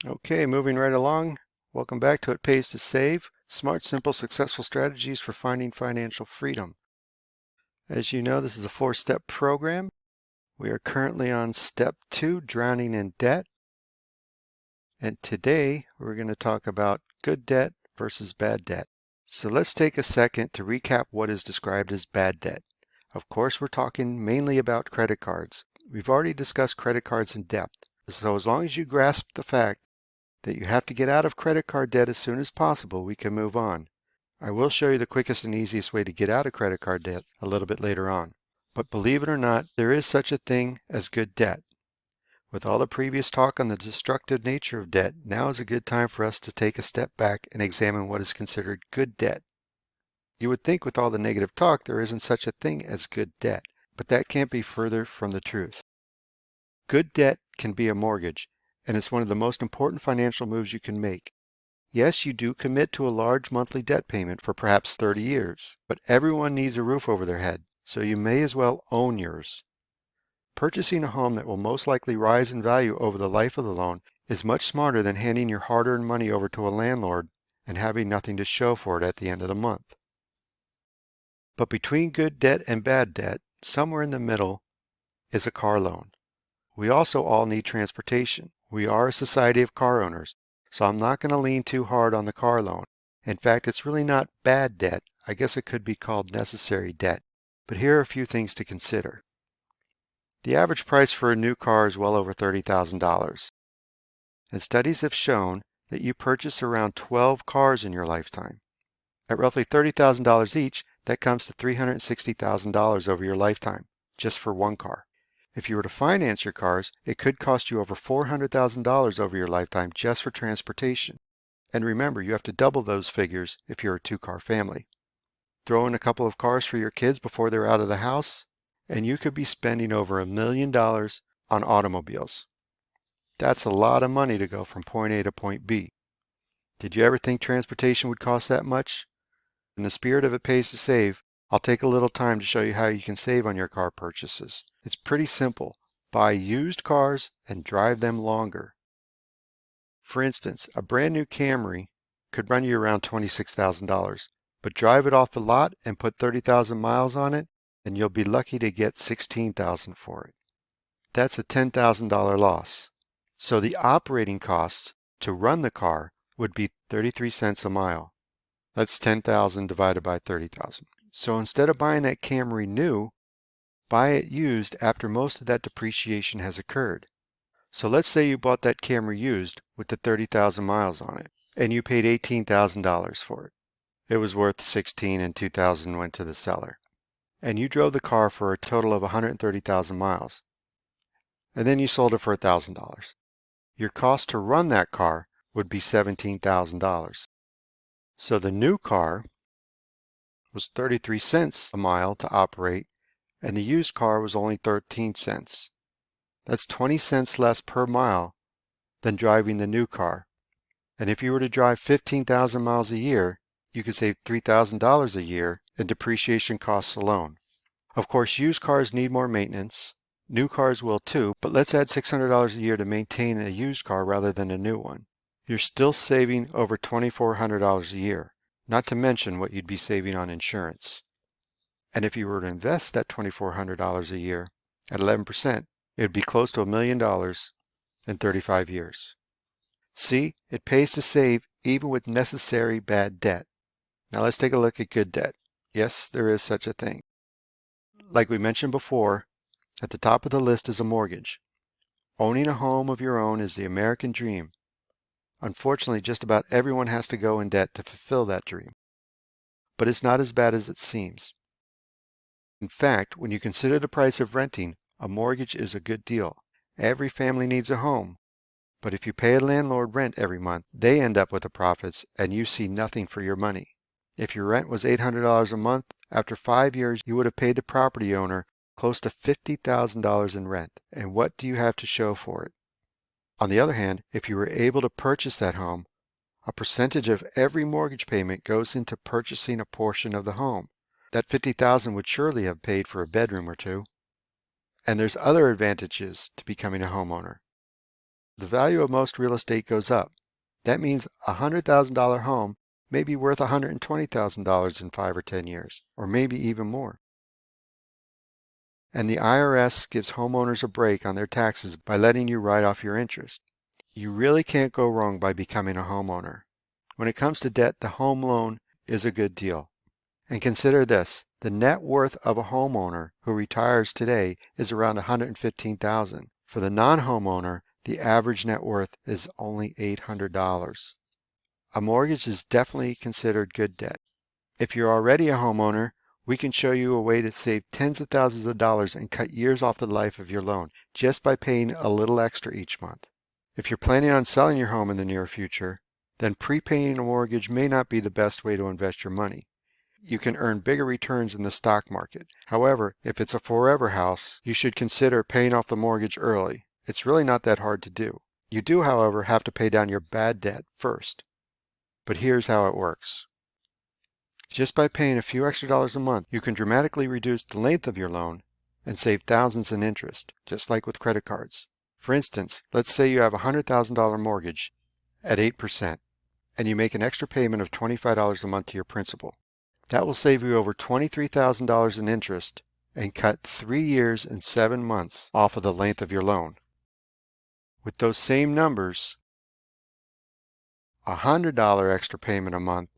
Okay, moving right along. Welcome back to It Pays to Save. Smart, simple, successful strategies for finding financial freedom. As you know, this is a 4-step program. We are currently on step 2, drowning in debt. And today we're going to talk about good debt versus bad debt. So let's take a second to recap what is described as bad debt. Of course, we're talking mainly about credit cards. We've already discussed credit cards in depth. So as long as you grasp the fact that you have to get out of credit card debt as soon as possible, we can move on. I will show you the quickest and easiest way to get out of credit card debt a little bit later on. But believe it or not, there is such a thing as good debt. With all the previous talk on the destructive nature of debt, now is a good time for us to take a step back and examine what is considered good debt. You would think with all the negative talk there isn't such a thing as good debt, but that can't be further from the truth. Good debt can be a mortgage, and it's one of the most important financial moves you can make. Yes, you do commit to a large monthly debt payment for perhaps 30 years, but everyone needs a roof over their head, so you may as well own yours. Purchasing a home that will most likely rise in value over the life of the loan is much smarter than handing your hard-earned money over to a landlord and having nothing to show for it at the end of the month. But between good debt and bad debt, somewhere in the middle, is a car loan. We also all need transportation. We are a society of car owners, so I'm not going to lean too hard on the car loan. In fact, it's really not bad debt. I guess it could be called necessary debt. But here are a few things to consider. The average price for a new car is well over $30,000. And studies have shown that you purchase around 12 cars in your lifetime. At roughly $30,000 each, that comes to $360,000 over your lifetime, just for one car. If you were to finance your cars, it could cost you over $400,000 over your lifetime just for transportation. And remember, you have to double those figures if you're a 2-car family. Throw in a couple of cars for your kids before they're out of the house, and you could be spending over $1 million on automobiles. That's a lot of money to go from point A to point B. Did you ever think transportation would cost that much? In the spirit of It Pays to Save, I'll take a little time to show you how you can save on your car purchases. It's pretty simple. Buy used cars and drive them longer. For instance, a brand new Camry could run you around $26,000, but drive it off the lot and put 30,000 miles on it, and you'll be lucky to get $16,000 for it. That's a $10,000 loss. So the operating costs to run the car would be 33 cents a mile. That's 10,000 divided by 30,000. So instead of buying that Camry new, buy it used after most of that depreciation has occurred. So let's say you bought that Camry used with the 30,000 miles on it, and you paid $18,000 for it. It was worth 16 and 2,000 went to the seller. And you drove the car for a total of 130,000 miles. And then you sold it for $1,000. Your cost to run that car would be $17,000. So the new car was 33 cents a mile to operate, and the used car was only 13 cents. That's 20 cents less per mile than driving the new car. And if you were to drive 15,000 miles a year, you could save $3,000 a year in depreciation costs alone. Of course, used cars need more maintenance. New cars will too, but let's add $600 a year to maintain a used car rather than a new one. You're still saving over $2,400 a year, not to mention what you'd be saving on insurance. And if you were to invest that $2,400 a year at 11%, it would be close to $1 million in 35 years. See, it pays to save even with necessary bad debt. Now let's take a look at good debt. Yes, there is such a thing. Like we mentioned before, at the top of the list is a mortgage. Owning a home of your own is the American dream. Unfortunately, just about everyone has to go in debt to fulfill that dream. But it's not as bad as it seems. In fact, when you consider the price of renting, a mortgage is a good deal. Every family needs a home. But if you pay a landlord rent every month, they end up with the profits and you see nothing for your money. If your rent was $800 a month, after 5 years you would have paid the property owner close to $50,000 in rent. And what do you have to show for it? On the other hand, if you were able to purchase that home, a percentage of every mortgage payment goes into purchasing a portion of the home. That $50,000 would surely have paid for a bedroom or two. And there's other advantages to becoming a homeowner. the value of most real estate goes up. That means a $100,000 home may be worth $120,000 in 5 or 10 years, or maybe even more. And the IRS gives homeowners a break on their taxes by letting you write off your interest. You really can't go wrong by becoming a homeowner. When it comes to debt, the home loan is a good deal. And consider this, the net worth of a homeowner who retires today is around $115,000. For the non-homeowner, the average net worth is only $800. A mortgage is definitely considered good debt. If you're already a homeowner, we can show you a way to save tens of thousands of dollars and cut years off the life of your loan just by paying a little extra each month. If you're planning on selling your home in the near future, then prepaying a mortgage may not be the best way to invest your money. You can earn bigger returns in the stock market. However, if it's a forever house, you should consider paying off the mortgage early. It's really not that hard to do. You do, however, have to pay down your bad debt first. But here's how it works. Just by paying a few extra dollars a month, you can dramatically reduce the length of your loan and save thousands in interest, just like with credit cards. For instance, let's say you have a $100,000 mortgage at 8%, and you make an extra payment of $25 a month to your principal. That will save you over $23,000 in interest and cut 3 years and 7 months off of the length of your loan. With those same numbers, a $100 extra payment a month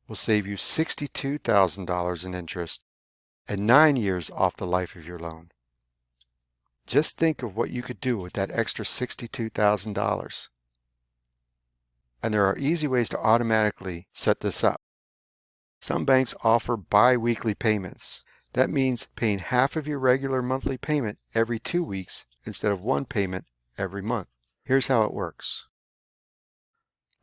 will save you $62,000 in interest and 9 years off the life of your loan. Just think of what you could do with that extra $62,000. And there are easy ways to automatically set this up. Some banks offer bi-weekly payments. That means paying half of your regular monthly payment every 2 weeks instead of one payment every month. Here's how it works.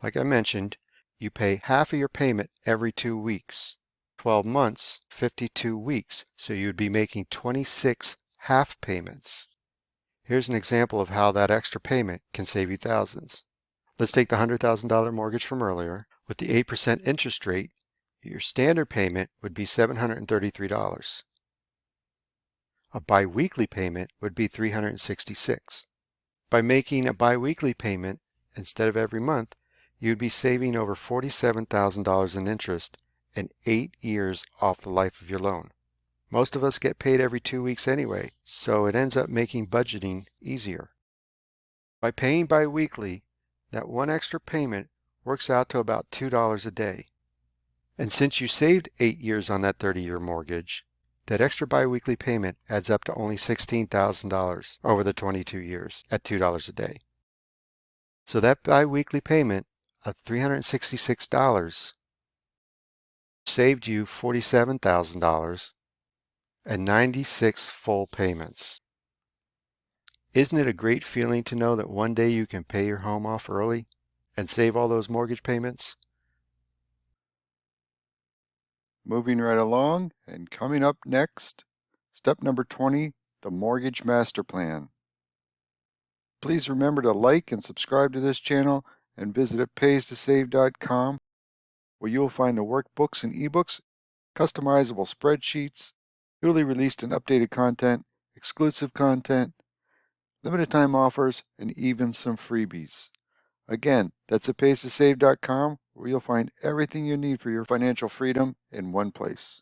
Like I mentioned, you pay half of your payment every 2 weeks. 12 months, 52 weeks, so you'd be making 26 half payments. Here's an example of how that extra payment can save you thousands. Let's take the $100,000 mortgage from earlier. With the 8% interest rate, your standard payment would be $733. A biweekly payment would be $366. By making a biweekly payment instead of every month, you'd be saving over $47,000 in interest and 8 years off the life of your loan. Most of us get paid every 2 weeks anyway, so it ends up making budgeting easier. By paying biweekly, that one extra payment works out to about $2 a day. And since you saved 8 years on that 30-year mortgage, that extra biweekly payment adds up to only $16,000 over the 22 years at $2 a day. So that biweekly payment of $366 saved you $47,000 and 96 full payments. Isn't it a great feeling to know that one day you can pay your home off early and save all those mortgage payments? Moving right along, and coming up next, step number 20, the Mortgage Master Plan. Please remember to like and subscribe to this channel and visit at PaysToSave.com, where you will find the workbooks and ebooks, customizable spreadsheets, newly released and updated content, exclusive content, limited time offers, and even some freebies. Again, that's at PaysToSave.com, where you'll find everything you need for your financial freedom in one place.